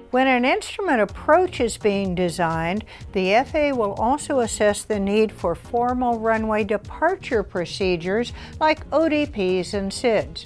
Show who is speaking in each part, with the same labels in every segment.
Speaker 1: When an instrument approach is being designed, the FAA will also assess the need for formal runway departure procedures like ODPs and SIDs.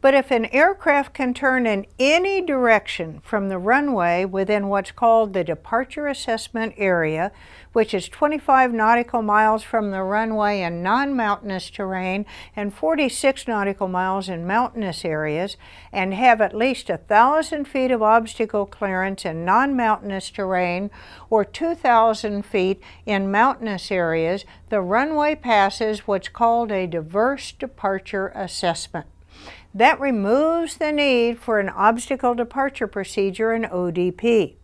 Speaker 1: But if an aircraft can turn in any direction from the runway within what's called the departure assessment area, which is 25 nautical miles from the runway in non-mountainous terrain and 46 nautical miles in mountainous areas, and have at least 1,000 feet of obstacle clearance in non-mountainous terrain or 2,000 feet in mountainous areas, the runway passes what's called a diverse departure assessment. That removes the need for an obstacle departure procedure, an ODP.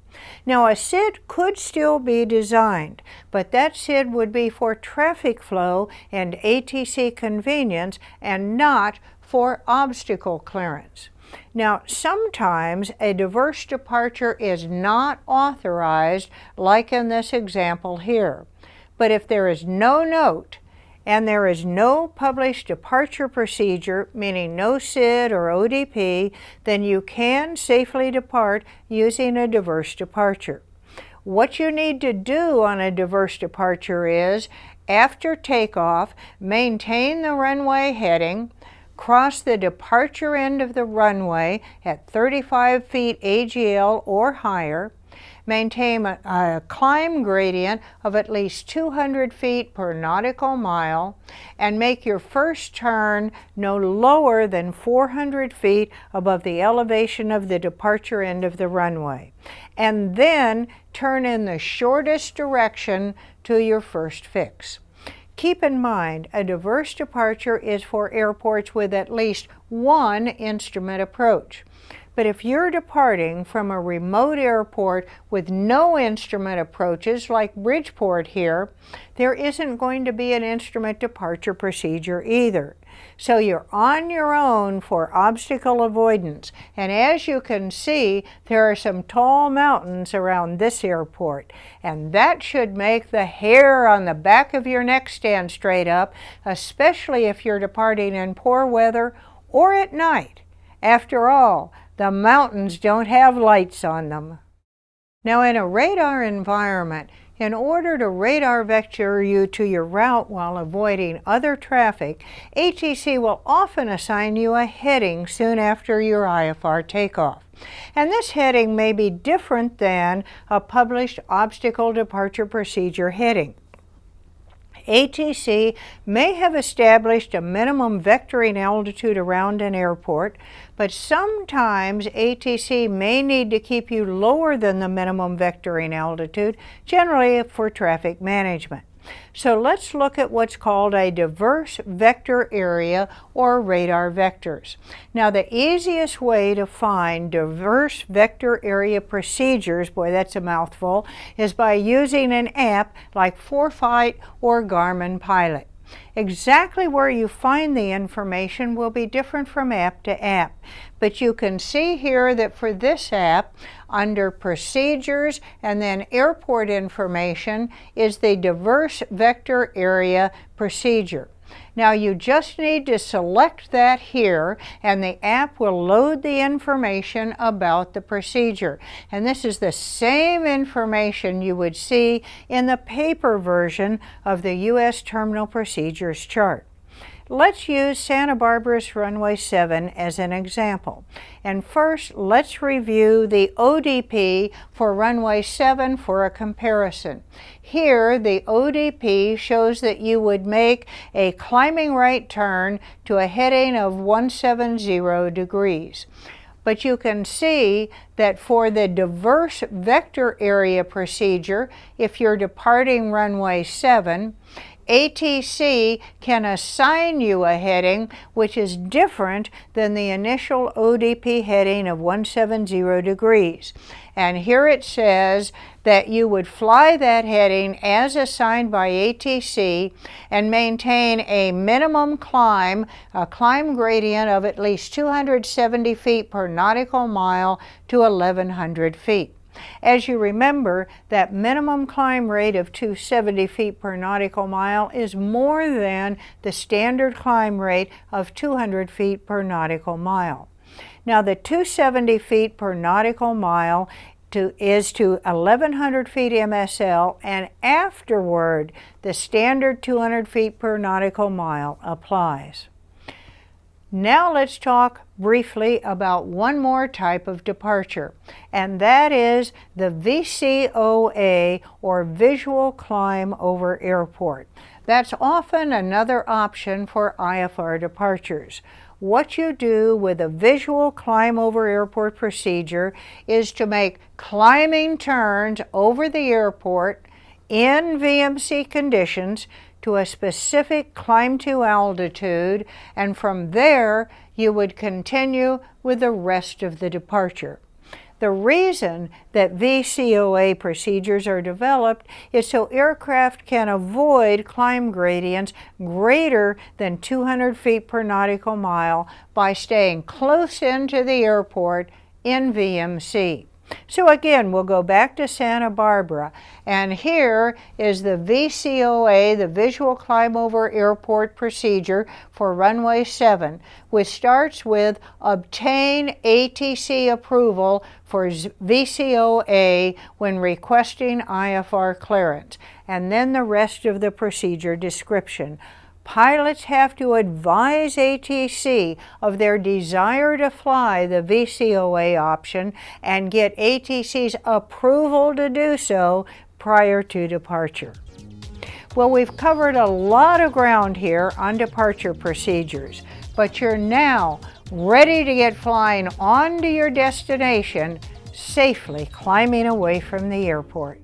Speaker 1: Now, a SID could still be designed, but that SID would be for traffic flow and ATC convenience and not for obstacle clearance. Now, sometimes a diverse departure is not authorized, like in this example here. But if there is no note, and there is no published departure procedure, meaning no SID or ODP, then you can safely depart using a diverse departure. What you need to do on a diverse departure is, after takeoff, maintain the runway heading, cross the departure end of the runway at 35 feet AGL or higher, maintain a climb gradient of at least 200 feet per nautical mile, and make your first turn no lower than 400 feet above the elevation of the departure end of the runway. And then turn in the shortest direction to your first fix. Keep in mind, a diverse departure is for airports with at least one instrument approach. But if you're departing from a remote airport with no instrument approaches, like Bridgeport here, there isn't going to be an instrument departure procedure either. So you're on your own for obstacle avoidance. And as you can see, there are some tall mountains around this airport. And that should make the hair on the back of your neck stand straight up, especially if you're departing in poor weather or at night. After all, the mountains don't have lights on them. Now, in a radar environment, in order to radar vector you to your route while avoiding other traffic, ATC will often assign you a heading soon after your IFR takeoff. And this heading may be different than a published obstacle departure procedure heading. ATC may have established a minimum vectoring altitude around an airport, but sometimes ATC may need to keep you lower than the minimum vectoring altitude, generally for traffic management. So let's look at what's called a diverse vector area or radar vectors. Now, the easiest way to find diverse vector area procedures, boy that's a mouthful, is by using an app like ForeFlight or Garmin Pilot. Exactly where you find the information will be different from app to app, but you can see here that for this app, under Procedures and then Airport Information is the Diverse Vector Area Procedure. Now you just need to select that here and the app will load the information about the procedure. And this is the same information you would see in the paper version of the U.S. Terminal Procedures chart. Let's use Santa Barbara's runway 7 as an example. And first, let's review the ODP for runway 7 for a comparison. Here, the ODP shows that you would make a climbing right turn to a heading of 170 degrees. But you can see that for the diverse vector area procedure, if you're departing runway 7, ATC can assign you a heading which is different than the initial ODP heading of 170 degrees. And here it says that you would fly that heading as assigned by ATC and maintain a minimum climb, a climb gradient of at least 270 feet per nautical mile to 1,100 feet. As you remember, that minimum climb rate of 270 feet per nautical mile is more than the standard climb rate of 200 feet per nautical mile. Now, the 270 feet per nautical mile is to 1,100 feet MSL, and afterward the standard 200 feet per nautical mile applies. Now let's talk briefly about one more type of departure, and that is the VCOA, or Visual Climb Over Airport. That's often another option for IFR departures. What you do with a visual climb over airport procedure is to make climbing turns over the airport in VMC conditions to a specific climb to altitude, and from there you would continue with the rest of the departure. The reason that VCOA procedures are developed is so aircraft can avoid climb gradients greater than 200 feet per nautical mile by staying close into the airport in VMC. So again, we'll go back to Santa Barbara, and here is the VCOA, the Visual Climb Over Airport procedure for runway 7, which starts with obtain ATC approval for VCOA when requesting IFR clearance, and then the rest of the procedure description. Pilots have to advise ATC of their desire to fly the VCOA option and get ATC's approval to do so prior to departure. Well, we've covered a lot of ground here on departure procedures, but you're now ready to get flying on to your destination, safely climbing away from the airport.